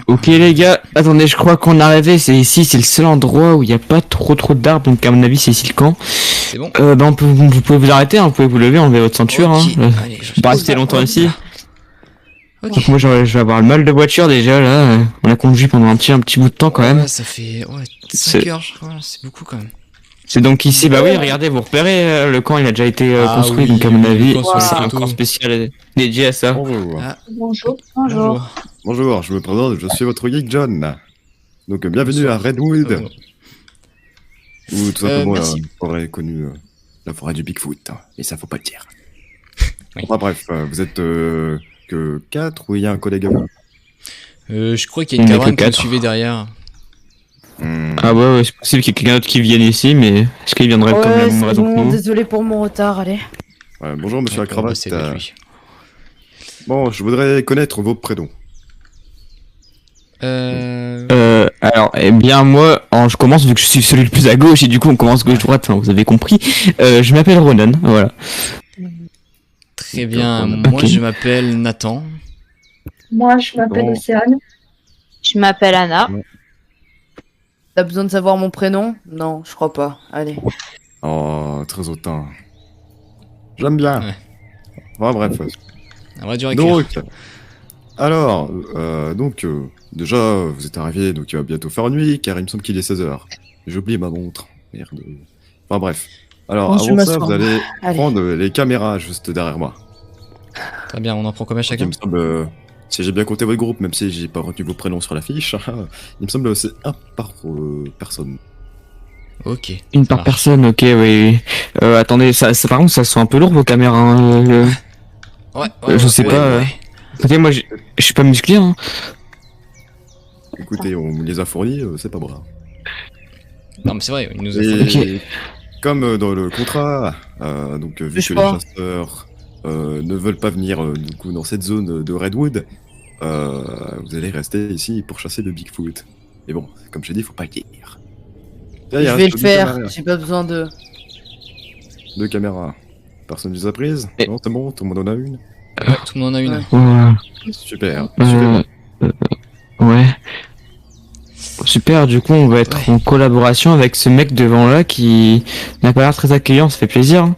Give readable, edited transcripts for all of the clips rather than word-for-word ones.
Ok les gars, attendez, je crois qu'on est arrivé, c'est ici, c'est le seul endroit où il n'y a pas trop d'arbres, donc à mon avis c'est ici le camp. C'est bon. Bah vous pouvez vous arrêter, hein, vous pouvez vous lever, enlever votre ceinture. Ok, Hein. allez, Faut pas rester longtemps ici. Ok. Donc moi je vais avoir le mal de voiture déjà là, on a conduit pendant un petit bout de temps quand même. Ouais, ça fait 5 heures, je crois, c'est beaucoup quand même. C'est donc ici, bah oui, regardez, vous repérez, le camp il a déjà été construit, oui, donc à mon oui, avis le camp sur les c'est un photos. camp spécial dédié à ça. Bonjour. Ah, Bonjour. bonjour. Bonjour, je me présente, je suis votre geek John. Donc bienvenue Bonsoir. à Redwood, Ah bon. ou tout simplement merci. la forêt connue, la forêt du Bigfoot. Et ça faut pas le dire. Oui. Enfin bref, vous êtes que 4 ou il y a un collègue à vous? Je crois qu'il y a une On est que caravane qui nous quatre. suivait derrière. Ah ouais, c'est possible qu'il y ait quelqu'un d'autre qui vienne ici, mais est-ce qu'il viendrait comme la Ouais, même c'est raison que bon, nous? désolé pour mon retard, allez. Ouais, bonjour monsieur la D'accord, bah, cravate. c'est avec lui. Bon, je voudrais connaître vos prénoms. Alors, eh bien, moi, je commence vu que je suis celui le plus à gauche et du coup, on commence gauche-droite, enfin, vous avez compris. Je m'appelle Ronan, voilà. Très bien, Ok. moi je m'appelle Nathan. Moi, je m'appelle Bon. Océane. Je m'appelle Anna. Ouais. T'as besoin de savoir mon prénom? Non, je crois pas. Allez. Oh, très hautain. J'aime bien. Ouais. Enfin bref. On va dur à écrire. Donc, alors, déjà, vous êtes arrivé, donc il va bientôt faire nuit, car il me semble qu'il est 16h. J'ai oublié ma montre. Merde. Enfin bref. Alors, Bon, je avant ça, m'assois. vous allez Allez. prendre les caméras juste derrière moi. Très bien, on en prend combien Il chacun? me semble, si j'ai bien compté votre groupe, même si j'ai pas retenu vos prénoms sur la fiche, il me semble que c'est un par personne. Ok. Une ça par marche. personne, ok, oui. Attendez, ça, par contre, ça sent un peu lourd vos caméras. Hein, Ouais, je sais pas, Écoutez, moi, je suis pas musclé, hein. Écoutez, on me les a fournis, c'est pas bras. Non, mais c'est vrai, il nous a Et fallu. Ok. comme dans le contrat, vu Touche que pas. les chasseurs ne veulent pas venir du coup dans cette zone de Redwood, vous allez rester ici pour chasser le Bigfoot. Et bon, comme j'ai dit, faut pas le dire. Là, il Je reste vais le deux faire. caméras. J'ai pas besoin de. Deux caméras. Personne ne les a prises? Et- Non, c'est bon, tout le monde en a une? Ouais, tout le monde en a une. Ouais. Super, Euh, super. Ouais. Super, du coup, on va être Ouais. en collaboration avec ce mec devant là qui n'a pas l'air très accueillant, ça fait plaisir. Hein.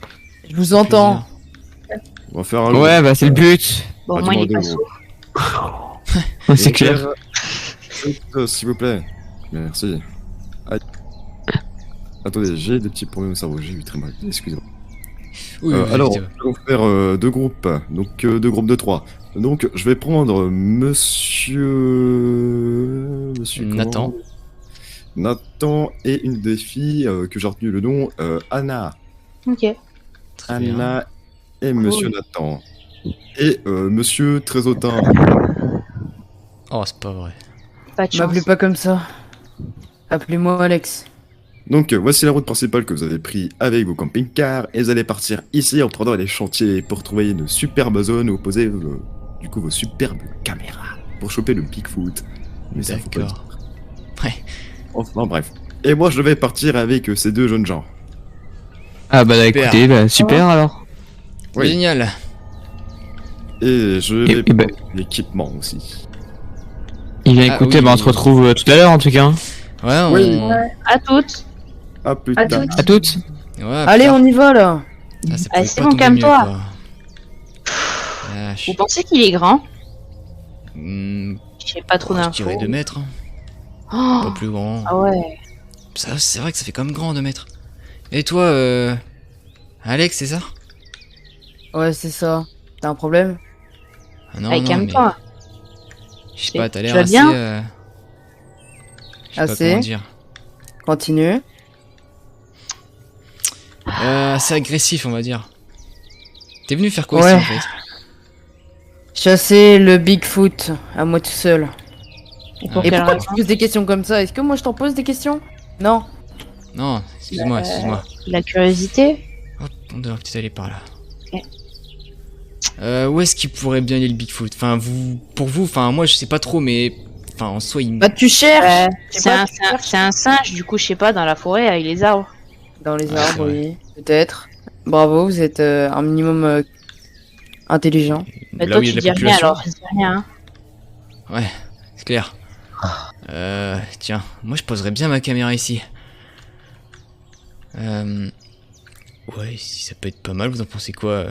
Je vous entends. On va faire un Ouais, groupe. bah c'est le but. Bon, Ah, moi, il est dis-moi pas deux sourd. C'est Donc, clair. S'il vous plaît. Merci. Aïe. Attendez, j'ai des petits problèmes au cerveau, j'ai eu très mal. Excusez-moi. Oui, Alors, vas-y, on va faire deux groupes. Donc, deux groupes de 3. Donc, je vais prendre monsieur. Monsieur. Nathan. comment Nathan et une des filles que j'ai retenu le nom, Anna. Ok. très bien. Anna et monsieur Nathan. Et monsieur très hautain. Oh, c'est pas vrai. Pas de chance. M'appelez pas comme ça. Appelez-moi Alex. Donc, voici la route principale que vous avez pris avec vos camping-cars. Et vous allez partir ici en prenant les chantiers pour trouver une superbe zone où poser du coup vos superbes caméras pour choper le Bigfoot. Mais ça, faut pas le D'accord. dire. Ouais. Enfin, bref. Et moi, je vais partir avec ces deux jeunes gens. Ah bah Super. écoutez, bah, super alors. Oui. Génial. Et je vais et ben- prendre l'équipement aussi. Il vient Ah, écouter, oui. bah on se retrouve tout à l'heure en tout cas. Hein. Ouais, on. Oui. À toutes. Ah putain. À toutes. À toutes. Ouais, Allez, putain. on y va là. Ah, ça Allez, pouvait c'est pas bon, tomber calme-toi. mieux, quoi. Vache. Vous pensez qu'il est grand? Hmm, J'ai pas trop je d'infos. dirais 2 mètres. Hein. Oh, Pas plus grand. ah ouais. Ça, c'est vrai que ça fait quand même grand 2 mètres. Et toi, Alex, c'est ça? Ouais, c'est ça. T'as un problème? Ah non, Allez, non, calme-toi. mais je sais pas, t'as Tu l'air vas assez. bien Je sais pas Assez. comment dire. Continue. Assez agressif, on va dire. T'es venu faire quoi Ouais. ici en fait? Chasser le Bigfoot à moi tout seul. Et pour Et quelle pourquoi raison? tu poses des questions comme ça? Est-ce que moi je t'en pose des questions? Non. Non, excuse-moi, excuse-moi. La curiosité? Hop, on devrait peut-être aller par là. Ok. Où est-ce qu'il pourrait bien aller le Bigfoot? Enfin, pour vous, enfin, moi je sais pas trop, mais. Enfin, en soi, il me. Bah tu cherches. Je sais C'est pas, un, tu c'est un- cherches. c'est un singe, du coup, je sais pas, dans la forêt avec les arbres. Dans les Ouais, c'est arbres, vrai. oui. Peut-être. Bravo, vous êtes un minimum intelligent. Mais là toi, où il y a tu de dis la rien population. alors, je dis rien. Hein. Ouais, c'est clair. Tiens, moi je poserais bien ma caméra ici. Ouais, si ça peut être pas mal, vous en pensez quoi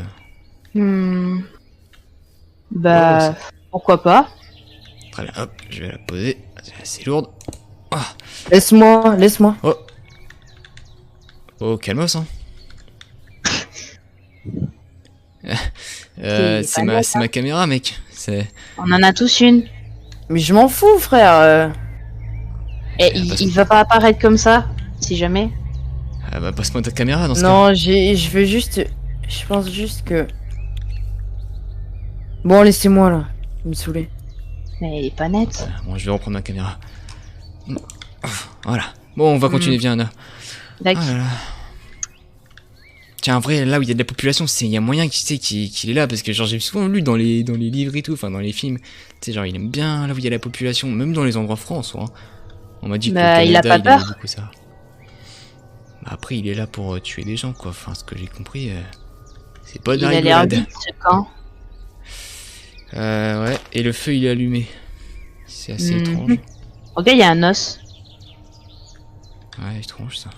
Bah, Oh, pourquoi pas? Très bien, hop, je vais la poser. C'est assez lourde. Ah. Laisse-moi, laisse-moi. Oh, calmos, hein. C'est pas net, c'est ma caméra, mec. C'est. On en a tous une. Mais je m'en fous, frère. Et parce il va pas apparaître comme ça, si jamais. Ah bah, passe-moi ta caméra dans ce cas. Non, je veux juste. Je pense juste que. Bon, laissez-moi là. Vous me saoulez. Mais il est pas net. Bon, je vais reprendre ma caméra. Voilà. Bon, on va continuer, viens, Anna. D'accord. Ah là là. Tiens, en vrai, là où il y a de la population, il y a moyen qu'il est là, parce que genre j'ai souvent lu dans les livres et tout, enfin dans les films, tu sais, genre il aime bien là où il y a la population, même dans les endroits francs en soi. Hein. On m'a dit que Bah, le il a Canada, pas aimait peur. beaucoup ça. Bah, après, il est là pour tuer des gens, quoi. Enfin, ce que j'ai compris, c'est pas de Il la a l'air rigolade. vite, ce camp. Ouais, et le feu il est allumé. C'est assez étrange. Ok, il y a un os. Ouais, étrange ça.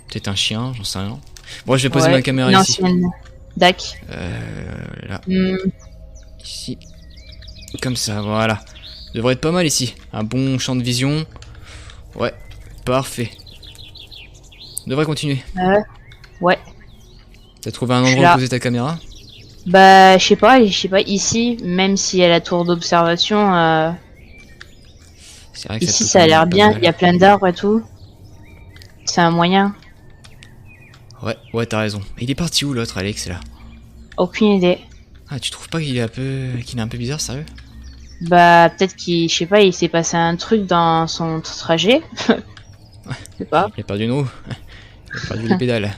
Peut-être un chien, j'en sais rien. Bon, je vais poser Ouais, ma caméra une ici. ancienne. Dac. Là. Hmm, Ici. Comme ça, voilà. Devrait être pas mal ici. Un bon champ de vision. Ouais, parfait. Devrait continuer. ouais. T'as trouvé un Je suis endroit là. où poser ta caméra? Bah, je sais pas, ici, même s'il y a la tour d'observation, C'est vrai que ici peut ça a quand même l'air être pas bien, mal. il y a plein d'arbres et tout. C'est un moyen. Ouais, t'as raison. Mais il est parti où l'autre, Alex, là? Aucune idée. Ah, tu trouves pas qu'il est un peu bizarre, sérieux? Bah, peut-être qu'il, je sais pas, il s'est passé un truc dans son trajet. Je sais pas. Il a perdu une roue. Il a perdu les pédales.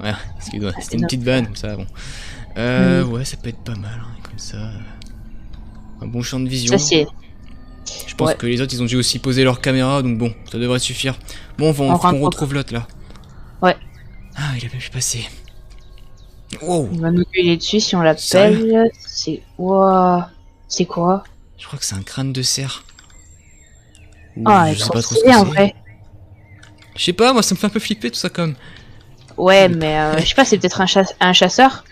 Ouais, excuse-moi, c'était une petite vanne, comme ça, bon. Ouais, ça peut être pas mal, hein, comme ça. Un bon champ de vision. Ça, c'est. Je pense ouais. que les autres, ils ont dû aussi poser leur caméra, donc bon, ça devrait suffire. Bon, On rentre on retrouve l'autre, là. Ouais. Ah, il a pas pu passer. Wow, Il va nous gueuler dessus si on Sérieux l'appelle. C'est. Wouah. C'est quoi? je crois que c'est un crâne de cerf. Ou Ah, je il sais est pas trop trop ce que stylé en c'est. vrai. Je sais pas, moi ça me fait un peu flipper tout ça comme. Ouais, mais je sais pas, c'est peut-être un chasseur.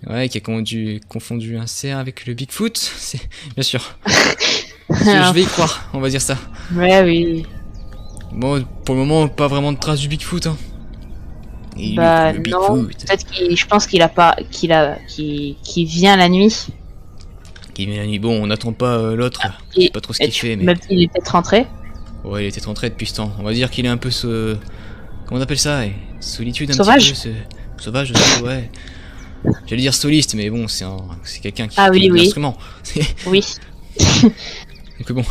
Ouais, qui a confondu un cerf avec le Bigfoot. C'est bien sûr. Je vais y croire, on va dire ça. Ouais, oui. Bon, pour le moment, pas vraiment de traces du Bigfoot. Hein. Et lui, Bah, le non. Bigfoot, Peut-être je pense qu'il a pas, qu'il vient la nuit. qui vient la nuit. Bon, on n'attend pas l'autre. Je Et, sais pas trop ce qu'il fait, mais. même s'il est peut-être rentré. Ouais, il était rentré depuis ce temps. On va dire qu'il est un peu comment on appelle ça? Solitude un Sauvage. petit peu. Sauvage, ouais. J'allais dire soliste, mais bon, c'est quelqu'un qui Ah oui, joue de oui. l'instrument. Oui. Donc bon,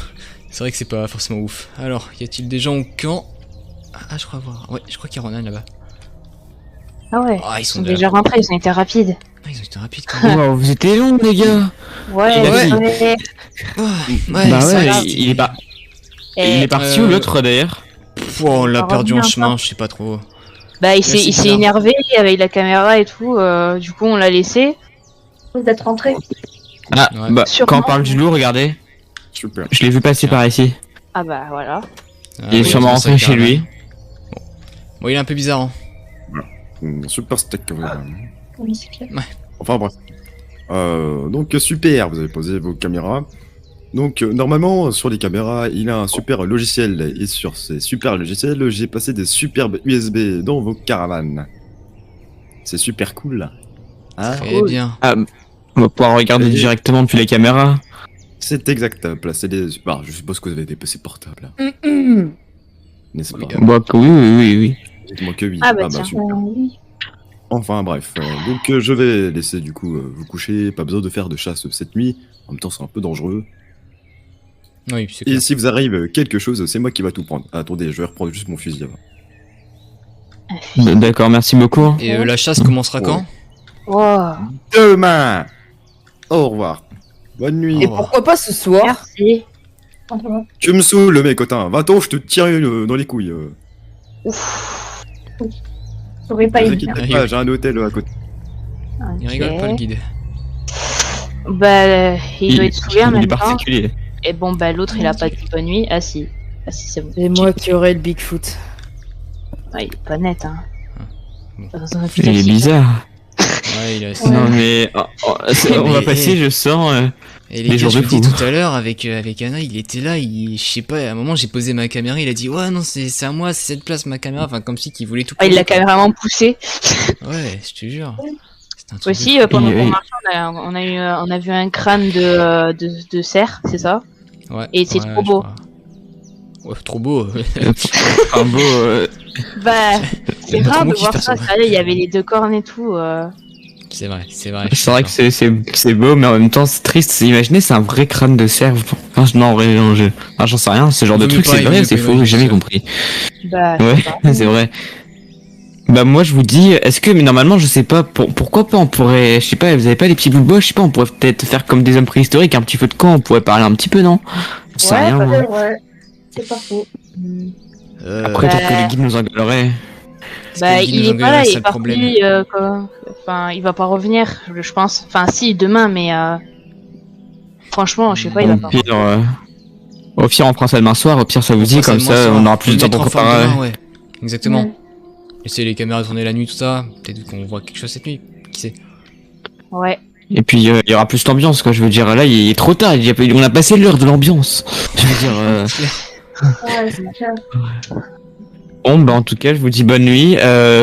c'est vrai que c'est pas forcément ouf. Alors, y a-t-il des gens au camp? Ah, je crois voir. Ouais, je crois qu'il y a Ronan là-bas. Ah ouais. Ah, ils Ils sont sont déjà déjà rentrés, ils ont été rapides. Ah, ils ont été rapides quand même. Oh, vous étiez longs, les gars. Ouais, Ouais. ouais. Ah, Bah c'est ouais, grave. il est pas. Et- Il est parti où l'autre d'ailleurs? Pff, on l'a Ça perdu en revient chemin, pas. je sais pas trop. Bah, il c'est s'est bizarre. énervé avec la caméra et tout. Du coup, on l'a laissé. Vous êtes rentré. Ah, Ouais. bah, Sûrement. quand on parle du loup, regardez, Super. je l'ai vu passer par ici. Ah bah voilà. Ah, Il est oui, sûrement c'est rentré ça, chez lui. Bon, il est un peu bizarre. Hein. Super steak. Oui, c'est clair. Enfin bref. Donc super, vous avez posé vos caméras. Donc normalement sur les caméras, il a un super logiciel et sur ces super logiciels, j'ai passé des superbes USB dans vos caravanes. C'est super cool. Hein, Très bien. Ah, on va pouvoir regarder Et- directement depuis la caméra. c'est exact. Placez des. Bah, je suppose que vous avez des PC portables, n'est-ce pas? Oui, Bah, que oui. Dites-moi que oui. Ah bah tiens. super. Enfin bref, donc je vais laisser du coup vous coucher, pas besoin de faire de chasse cette nuit, en même temps c'est un peu dangereux. Oui, c'est Et clair. si vous arrive quelque chose, c'est moi qui va tout prendre. Attendez, je vais reprendre juste mon fusil avant. D'accord, merci beaucoup. Et la chasse commencera quand? Wow. Demain. Au revoir. Bonne nuit. Et pourquoi pas ce soir? Merci. Tu me saoules, le mec, Cotin. Va-t'en, je te tire dans les couilles. J'aurais Ne vous inquiétez pas, j'ai un hôtel à côté. Il rigole pas le guide. Bah, il doit être saoulé en il même est temps. particulier. Et bon, bah l'autre il a pas dit bonne nuit. Ah si. Ah si, c'est bon. C'est moi qui aurai le Bigfoot. Ouais, il est pas net, hein. Bon. Dans un Il est petit- bizarre. Ouais, il a... Non mais on va Mais- passer, je sens. Et Des les gars, jours je de vous le dis fou. tout à l'heure, avec Anna, il était là, je sais pas, à un moment j'ai posé ma caméra, il a dit ouais non c'est à moi, c'est cette place ma caméra, enfin comme si qu'il voulait tout Ah, il l'a poser, quoi. carrément poussé. Ouais, je te jure. C'est un truc Aussi, de fou. pendant Et- qu'on marchait, on a vu un crâne de cerf, c'est ça? Ouais, et c'est ouais, trop je beau. crois. Ouais, trop beau. Un beau. Bah, c'est y a pas trop rare de de mots qui voir se ça. passent, Ça, il y avait les deux cornes et tout. C'est vrai, c'est vrai. C'est vrai que c'est beau, mais en même temps c'est triste. Imaginez, c'est un vrai crâne de cerf. Enfin, non, en vrai, non, j'en sais rien. Ce genre de Vaut mieux truc, pas, c'est il vaut vrai, mieux c'est pas faux. imaginer J'ai jamais ça. compris. Bah, je Ouais, sais pas. c'est vrai. Bah moi je vous dis, est-ce que mais normalement je sais pas, pourquoi pas on pourrait, je sais pas, vous avez pas les petits bouts de bois, je sais pas, on pourrait peut-être faire comme des hommes préhistoriques, un petit feu de camp, on pourrait parler un petit peu, non? Je sais Ouais, rien. bah, moi. Ouais, c'est pas faux. Après peut-être que bah- les guides nous engueuleraient. Bah, Parce que il nous est pas là, engueulerait, il c'est est le problème. parti. Enfin, il va pas revenir, je pense. Enfin, si, demain, mais franchement, je sais pas, il va pas. Au pire on prend ça demain soir, au pire ça vous dit, comme ça on aura plus de temps pour préparer. Ouais, exactement. Ouais. Laisser les caméras tourner la nuit, tout ça. Peut-être qu'on voit quelque chose cette nuit. Qui sait? Ouais. Et puis il y aura plus d'ambiance quoi, je veux dire, là il est trop tard, on a passé l'heure de l'ambiance. Je veux dire, Ouais, c'est clair. bon bah en tout cas je vous dis bonne nuit.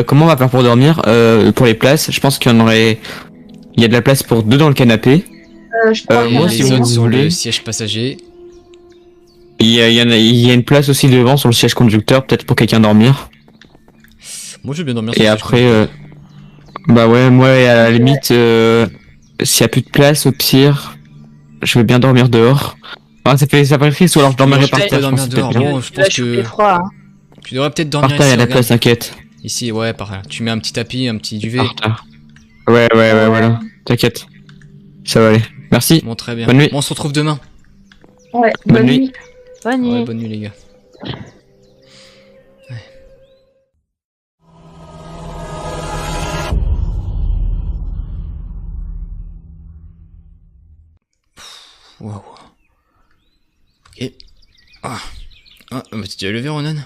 Comment on va faire pour dormir? Pour les places, je pense qu'il y en aurait... Il y a de la place pour 2 dans le canapé. Je crois qu'il y en moi, a si les vous autres deux. sur le voulez. siège passager. Il y a une place aussi devant sur le siège conducteur, peut-être pour quelqu'un dormir. Moi, je veux bien dormir. Et sur le siège après, conducteur. bah ouais, moi à la limite, s'il y a plus de place, au pire, je veux bien dormir dehors. Ah, ça fait triste, ou alors je dormirai Je par peux terre. Je dormir pense que c'est dehors. peut-être bien. Bon, je Tu vas pense choper que froid. Hein. tu devrais peut-être Par dormir terre, il y a ici. de la Regarde. place, t'inquiète. Ici, ouais, par là. Tu mets un petit tapis, un petit duvet. Par terre. Ouais, voilà. T'inquiète. Ça va aller. Merci. Bon, très bien. Bonne nuit. Bon, on se retrouve demain. Ouais, Bonne bonne nuit. nuit. Bonne nuit. Ouais, bonne nuit, les gars. Waouh. Ok. Bah, t'es déjà levé, Ronan?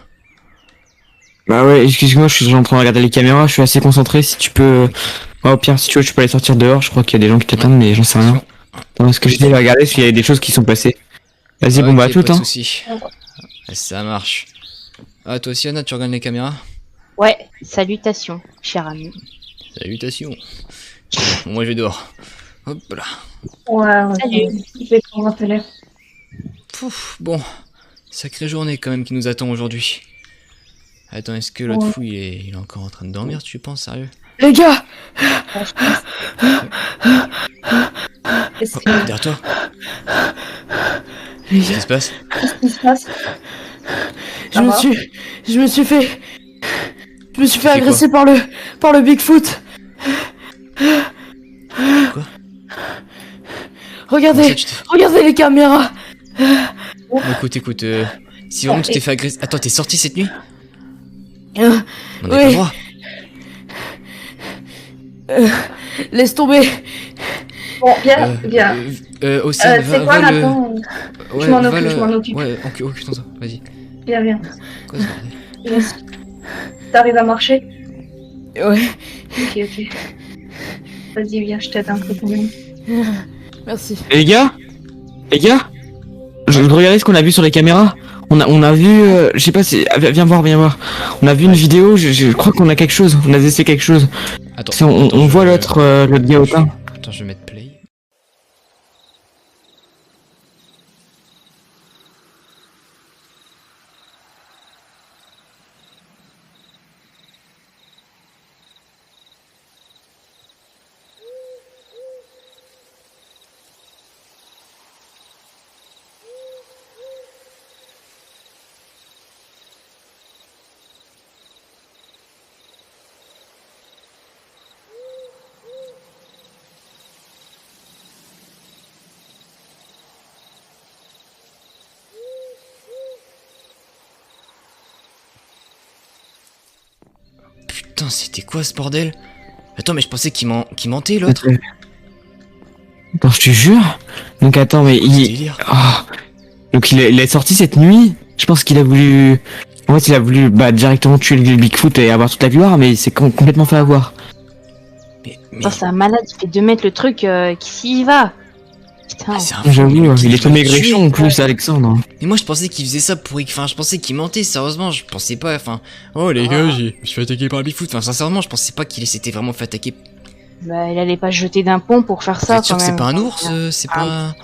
Bah ouais, excuse-moi, je suis en train de regarder les caméras, je suis assez concentré, si tu peux... Ouais, au pire, si tu veux, tu peux aller sortir dehors, je crois qu'il y a des gens qui t'attendent, mais j'en sais rien. Attends, est-ce que j'essaie de regarder s'il y a des choses qui sont passées? Vas-y, bon bah à Ok, toutes, pas de hein. soucis. Ça marche. Ah, toi aussi, Anna, tu regardes les caméras? Ouais, salutations, cher ami. Salutations. Bon, moi, je vais dehors. Hop là. Ouais, Salut. je vais prendre un télé. Pouf, bon. Sacrée journée quand même qui nous attend aujourd'hui. Attends, est-ce que l'autre Ouais. fou il est encore en train de dormir, tu penses, sérieux? Les gars, Qu'est-ce Oh, que- derrière toi, les qu'est-ce qui gars, se passe? qu'est-ce qui se passe? je me va suis, je me suis fait fait agresser par le Bigfoot. Quoi? Regardez, Comment ça, tu t'es- regardez les caméras. Bon, écoute, si vraiment tu t'es fait agresser... Attends, t'es sorti cette nuit? Euh, On n'a pas le Oui. droit. Laisse tomber. Bon, viens. Océane, C'est va quoi le... maintenant? Ouais, Je m'en va occupe, le- je m'en occupe. Ouais, occupe-toi, vas-y. Viens. Quoi ce bordel? Yes. T'arrives à marcher? Ouais, Ok. Vas-y, viens, je t'aide un peu quand même. merci. Les gars, je regardais ce qu'on a vu sur les caméras. On a vu, je sais pas si, viens voir. On a vu une vidéo, je crois qu'on a quelque chose, on a essayé quelque chose. Attends, C'est- on attends, voit je- l'autre gars au pain. Attends, je vais mettre play. Putain, c'était quoi ce bordel? Attends, mais je pensais qu'il mentait l'autre. Attends, je te jure. Donc attends, mais il... Délire. Oh, Donc il est sorti cette nuit. Je pense qu'il a voulu... En fait, il a voulu directement tuer le Bigfoot et avoir toute la gloire, mais il s'est complètement fait avoir. Mais Putain, c'est un malade, il fait 2 mètres le truc, qui s'y va. Putain. c'est un fou, J'avoue, mais il est qui comme veut tuer. maigrichon en plus, Alexandre. Et moi je pensais qu'il faisait ça pour... Enfin, je pensais qu'il mentait, sérieusement, je pensais pas, enfin... Oh les gars, je me suis fait attaquer par le Bigfoot, enfin sincèrement, je pensais pas qu'il s'était vraiment fait attaquer. Bah, il allait pas se jeter d'un pont pour faire Vous ça, êtes sûr quand que c'est même. pas un ours, c'est pas...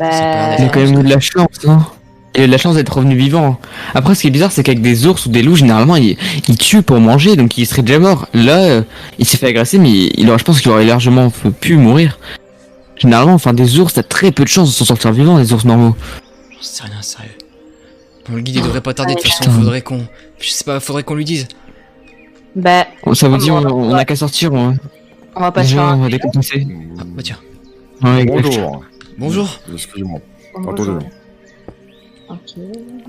Bah, Il a quand même eu de la chance, hein. Il a eu de la chance d'être revenu vivant. Après, ce qui est bizarre, c'est qu'avec des ours ou des loups, généralement, ils tuent pour manger, donc il serait déjà mort. Là, il s'est fait agresser, mais je pense qu'il aurait largement pu mourir. Généralement, enfin, des ours, t'as très peu de chances de s'en sortir vivant, des ours normaux. J'en sais rien, sérieux. Bon, le guide il devrait pas tarder, de toute façon, Putain. faudrait qu'on... Je sais pas, faudrait qu'on lui dise. bah, Ça vous dit, on a qu'à sortir, on va pas se faire déjà, on va un... décompenser. Ah, bah tiens. Ouais, exact. Bonjour. Bonjour. Excusez-moi. Bonjour. Attendez. Ok.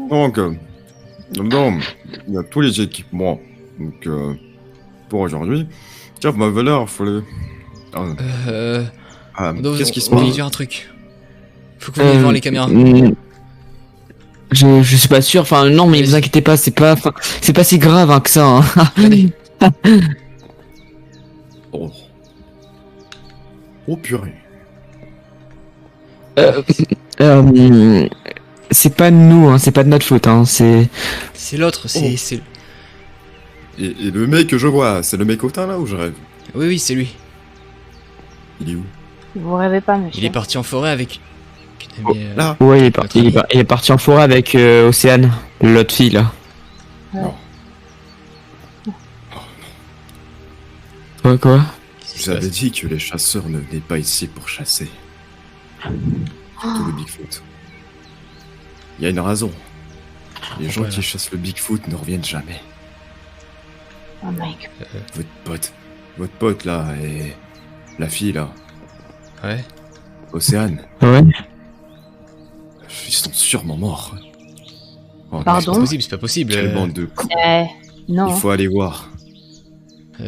Donc, dedans, il y a tous les équipements. Donc, pour aujourd'hui. Tiens, vous m'avez l'air, fallait. Qu'est-ce qui se On va lui passe? dire un truc. Faut que vous veniez voir les caméras. Je suis pas sûr, enfin non mais vous inquiétez pas, c'est pas si grave hein, que ça. Hein. Regardez. Oh. Oh purée. C'est pas de nous, hein, c'est pas de notre faute, hein, c'est... C'est l'autre, c'est... Oh. c'est- Et le mec que je vois, c'est le mec hautain là ou je rêve? Oui, oui, c'est lui. Il est où? Vous rêvez pas, monsieur. Il est parti en forêt avec... Oh, Mais, là. Ouais, il est parti en forêt avec Océane, l'autre fille là. Quoi? qu'est-ce qui Je se vous avais passe dit que les chasseurs ne venaient pas ici pour chasser. Surtout le Bigfoot. Il y a une raison. Les gens Voilà. qui chassent le Bigfoot ne reviennent jamais. Oh my god. Votre pote là et la fille là, Ouais. Océane, Ouais. ils sont sûrement morts. Oh, Pardon? C'est pas possible, c'est pas possible. Quelle bande de cons. Non. Il faut aller voir. Non,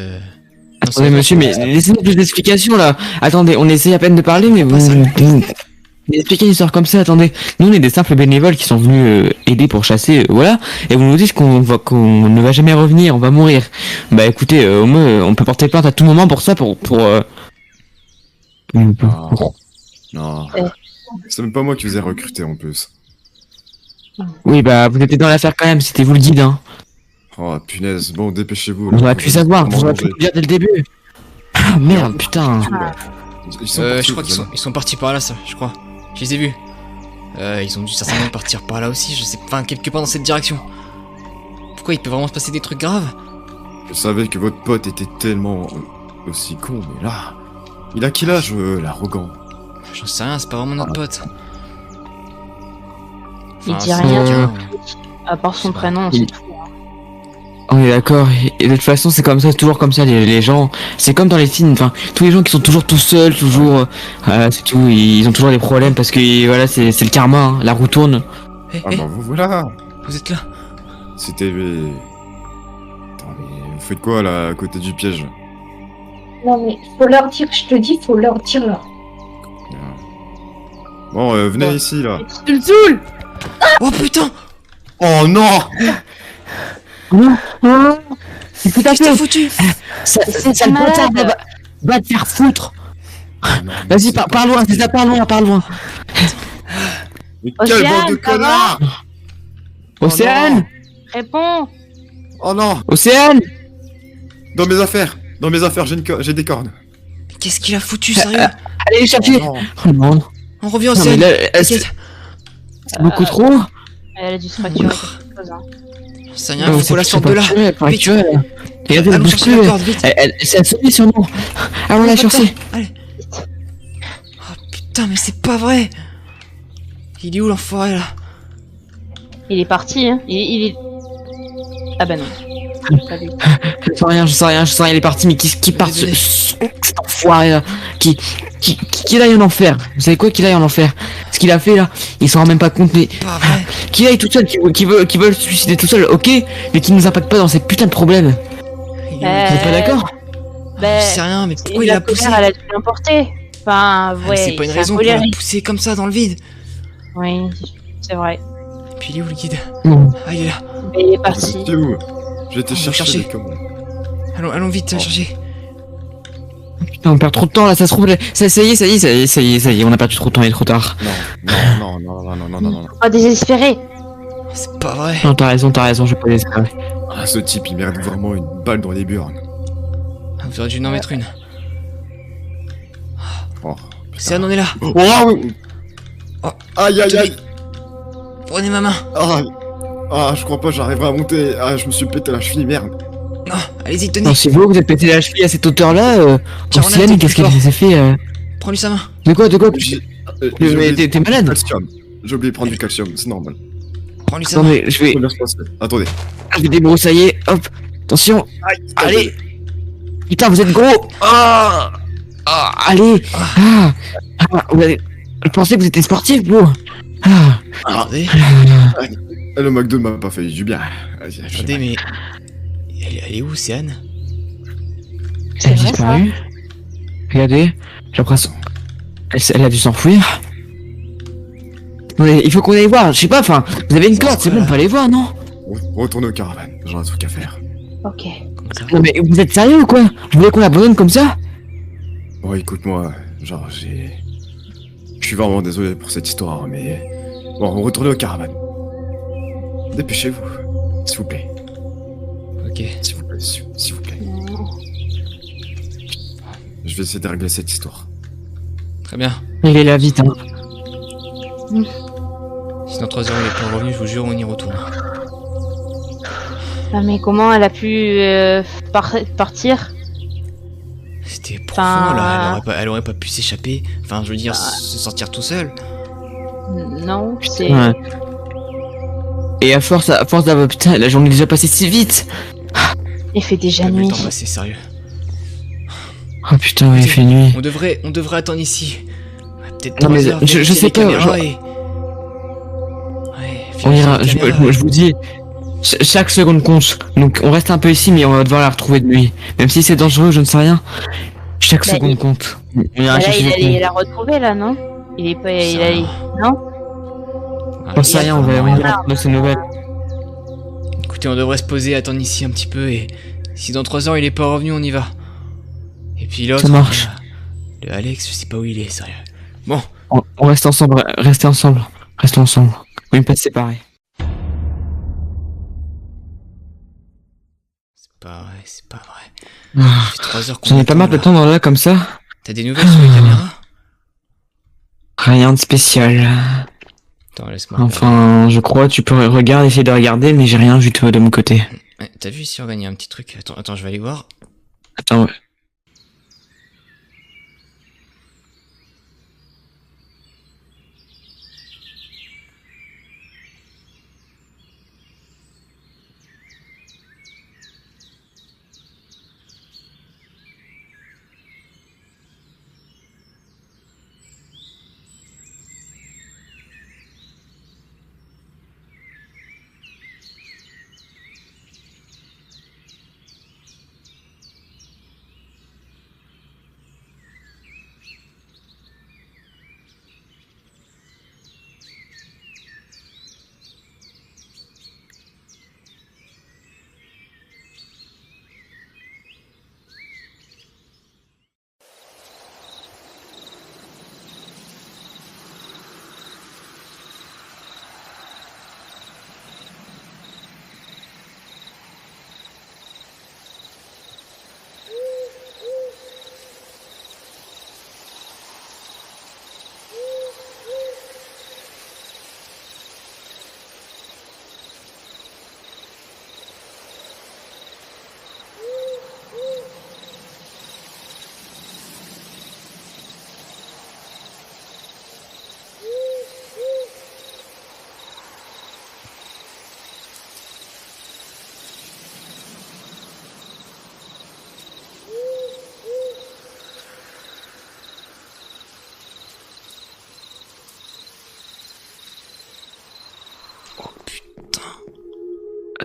Attendez monsieur, mais laissez-nous plus d'explications là. Attendez, on essaye à peine de parler, mais vous... Expliquez une histoire comme ça, attendez. Nous on est des simples bénévoles qui sont venus aider pour chasser, voilà. Et vous nous dites qu'on ne va jamais revenir, on va mourir. Bah écoutez, au moins on peut porter plainte à tout moment pour ça, pour Non. C'est même pas moi qui vous ai recruté en plus. Oui bah vous étiez dans l'affaire quand même, c'était vous le guide hein. Oh punaise, bon dépêchez-vous. On là. aurait pu savoir, Comment vous auriez pu manger. le dire dès le début. Ah merde, putain. Ils sont partis, Je crois vous qu'ils sont partis par là, ça, je crois. Je les ai vus. Ils ont dû certainement partir par là aussi, je sais pas, enfin, quelque part dans cette direction. Pourquoi il peut vraiment se passer des trucs graves? Je savais que votre pote était tellement aussi con, mais là, il a quel âge, l'arrogant? J'en sais rien, c'est pas vraiment notre pote. Il dit c'est rien. quelqu'un, À part son prénom, Il- c'est tout. On est d'accord, et de toute façon c'est comme ça, c'est toujours comme ça les gens, c'est comme dans les films, enfin tous les gens qui sont toujours tout seuls, toujours, c'est tout, ils ont toujours des problèmes parce que voilà c'est le karma, hein, la roue tourne. Eh, Ah eh, bah vous voilà. vous êtes là? C'était... Attends, mais vous faites quoi là, à côté du piège? Non, mais faut leur dire, je te dis, faut leur dire là. Bon, venez ici là. Tu le saoules. Oh putain! Oh non! C'est tout à Qu'est-ce que t'as fait, foutu? ça le bâtard va te faire foutre. Vas-y, pars loin, c'est ça, pars loin. Mais quelle Océane, bande de ça va connards! Océane, Réponds. Oh non! Océane. Dans mes affaires, j'ai des cornes. Qu'est-ce qu'il a foutu, sérieux? Allez les chercher. Oh non. Oh non, On revient au non mais ciel. là, c'est beaucoup trop. Elle a dû se fracturer quelque chose, hein. J'en sais rien, faut qu'on la sorte de là. Regardez, elle Allons bouge chercher plus. la corde, vite. C'est la solution, non. Allons la chercher. Allez. Oh putain, mais c'est pas vrai. Il est où l'enfoiré là? Il est parti, hein. Il est... Ah bah non. Pas lui. Je sens rien, il est parti, mais qui part Désolé. cet enfoiré là, qui aille en enfer. Vous savez quoi, qu'il aille en enfer. Ce qu'il a fait là, il s'en rend même pas compte, mais Pas vrai. qu'il aille tout seul, qui veut se suicider tout seul, ok, mais qui nous impacte pas dans ces putains de problèmes. Il est où, Vous êtes pas d'accord? Bah, Je sais rien, mais pourquoi il la l'a poussé? colère, elle a dû l'emporter. Enfin, Ah, mais ouais. c'est pas une raison un pour la colérique. pousser comme ça dans le vide. Oui, c'est vrai. Et puis il est où le guide? Bon. Ah, il est là. Mais il est Vous parti. étiez où? J'ai été On va chercher chercher. les commandes. Allons vite, Oh. chercher. Putain, on perd trop de temps là, ça se trouve. Ça y est, on a perdu trop de temps, il est trop tard. Non. Oh, désespéré. C'est pas vrai. Non, t'as raison, je peux les espérer. Ah, ce type, il mérite vraiment une balle dans les burnes. Ah, vous auriez dû en mettre une. Oh. C'est on est là. Oh, Oh. Aïe, aïe, aïe. Prenez ma main. Ah, je crois pas, j'arriverai à monter. Ah, je me suis pété la cheville, merde. Non, allez-y, tenez. Non, c'est vous êtes pété la cheville à cette hauteur-là. Tiens, on a Océane, un qu'est-ce peu plus qu'elle s'est fait Prends-lui sa main. De quoi J'ai Mais oublié t'es de prendre malade. du calcium. J'ai oublié de prendre du calcium, c'est normal. Prends-lui sa main. Attendez, je vais Ça va bien se passer. Attendez. débroussailler. Hop, attention. Allez. Putain, vous êtes gros. Allez. Je pensais que vous étiez sportif, vous. Attendez. Le McDo m'a pas fait du bien. Vas-y, Attendez, mais. Elle est où, c'est Anne? C'est Elle a vrai, disparu. Regardez, j'ai l'impression. Elle a dû s'enfuir. Il faut qu'on aille voir, je sais pas, enfin, vous avez une corde, c'est bon, on peut aller voir, non? Retournez au caravane, j'en ai un truc à faire. Ok. Comme ça. Non mais vous êtes sérieux ou quoi? Vous voulez qu'on l'abandonne comme ça? Bon, écoute-moi, genre, j'ai. Je suis vraiment désolé pour cette histoire, mais. Bon, retournez au caravane. Dépêchez-vous, s'il vous plaît. Ok. S'il vous plaît, s'il vous plaît. Je vais essayer de régler cette histoire. Très bien. Il est là vite, hein. Si dans 3 heures il est pas revenu, je vous jure, on y retourne. Ah, mais comment elle a pu partir? C'était profond Enfin, là, elle aurait pas pu s'échapper. Enfin, je veux dire, se sortir tout seul. Non, c'est. Ouais. Et à force d'avoir... Putain, la journée est déjà passée si vite. Il fait déjà Pas vu le nuit. temps passer, sérieux. Oh putain, ouais, il fait nuit. On devrait attendre ici. Ouais, peut-être Non, 3 mais heures, je vérifier sais les pas, caméras je- et- Ouais, On ira, vérifier les caméras. je vous dis, chaque seconde compte. Donc on reste un peu ici, mais on va devoir la retrouver de nuit. Même si c'est dangereux, je ne sais rien. Chaque Bah, seconde compte. On ira Bah, là, chercher il les allait clés. la retrouver là, non? Il est pas. Ça Il va. allait. Non? Ah, J'en sais rien, on ira prendre ces nouvelles. Écoutez, on devrait se poser, attendre ici un petit peu et si dans 3 heures il est pas revenu, on y va. Et puis l'autre, Ça marche. le Alex, je sais pas où il est, sérieux. Bon, On reste ensemble, restez ensemble. Restons ensemble. Oui, pas séparés. c'est pas vrai. Ça fait 3 heures qu'on J'en ai pas attend, marre de là. attendre là comme ça. T'as des nouvelles sur les caméras? Rien de spécial. Attends, laisse-moi. Enfin, je crois, tu peux essayer de regarder, mais j'ai rien vu de mon côté. Ouais, t'as vu si on gagne un petit truc? Attends, je vais aller voir. Attends, ouais.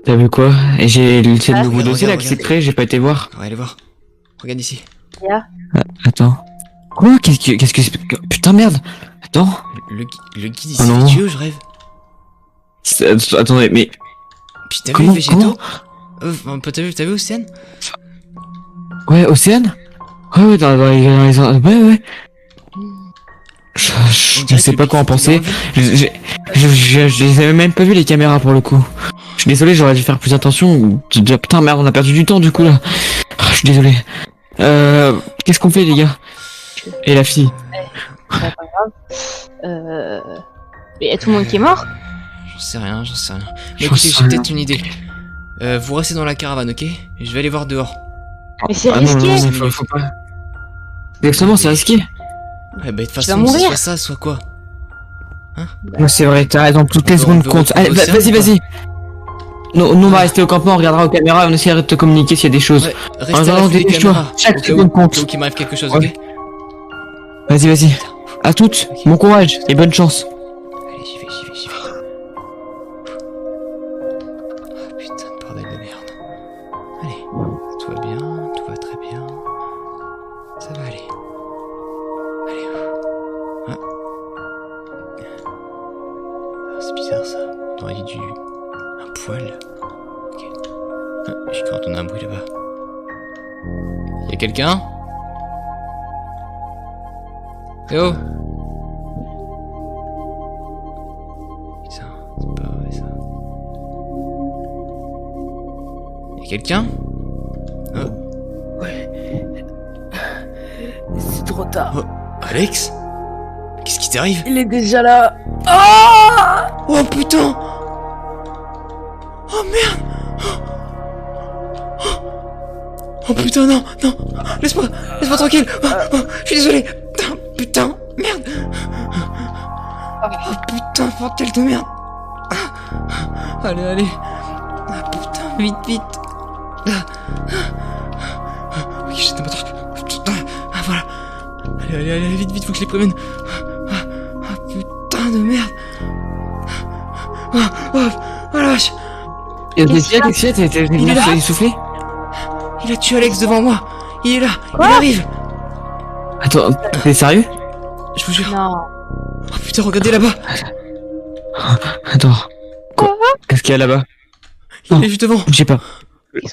T'as vu quoi? Et j'ai le Ah, nouveau dossier là qui s'est regarde. créé, j'ai pas été voir. On va aller voir. Regarde ici. Attends. Quoi? Qu'est-ce que c'est? Putain merde! Attends. Le guide il Oh s'est non. fait tuer ou je rêve? Attendez, mais Puis t'as vu Comment- les végétaux? T'as vu Océane? ouais, Océane? Ouais, ouais, ouais. Je On ne dirait sais que pas le quoi en Bigfoot, il penser. est enlevé. Je les avais même pas vu les caméras pour le coup. Je suis désolé, j'aurais dû faire plus attention. Putain, merde, on a perdu du temps du coup là. Ah, je suis désolé. Qu'est-ce qu'on fait les gars? Et la fille? C'est pas grave. Mais y a tout le monde qui est mort? J'en sais rien. Bon, J'en écoutez, sais j'ai rien. peut-être une idée. Vous restez dans la caravane, ok? Et je vais aller voir dehors. Mais c'est Ah non, risqué. non, faut pas. Exactement, c'est risqué. Ouais, bah de toute vas façon, mourir. soit ça, soit quoi? Ouais, c'est vrai, t'as raison, toutes les On peut- secondes on peut comptent. Allez, retrouver vas-y, Océane ou vas-y. Nous, on va rester au campement, on regardera aux caméras et on essaiera de te communiquer s'il y a des choses. Ouais, En restez à attendant, l'affût des dépêche-toi. caméras. Chaque Au cas seconde où compte. qu'il m'arrive quelque chose, Ouais. ok? Vas-y, vas-y. À toutes, bon courage et bonne chance. Allez, j'y vais. Ah putain de bordel de merde. Allez, tout va bien, tout va très bien. Ça va aller. Allez, ouf. Ah. Ah, c'est bizarre ça. On aurait dit un poil. Ok. Ah, j'ai cru entendre un bruit là-bas. Y'a quelqu'un? Eh oh! Putain, c'est pas vrai ça. Y'a quelqu'un? C'est trop tard. Alex? Qu'est-ce qui t'arrive? Il est déjà là. Oh putain! Oh merde! Oh putain, non! Laisse-moi tranquille! Je suis désolé! Putain, merde! Oh putain, bordel de merde! Allez! Ah putain, vite! Ok, j'étais pas trop. Putain, ah voilà! Allez, vite, faut que je les prévienne! Ah putain de merde! Oh la vache! Qu'est-ce qu'il y a? Il est là. T'es essoufflé? Il a tué Alex devant moi! Il est là! Quoi? Il arrive! Attends, t'es sérieux? Je vous jure! Non. Oh putain, regardez là-bas! Attends. Quoi? Qu'est-ce qu'il y a là-bas? Il est juste devant! Bougez pas. Ah.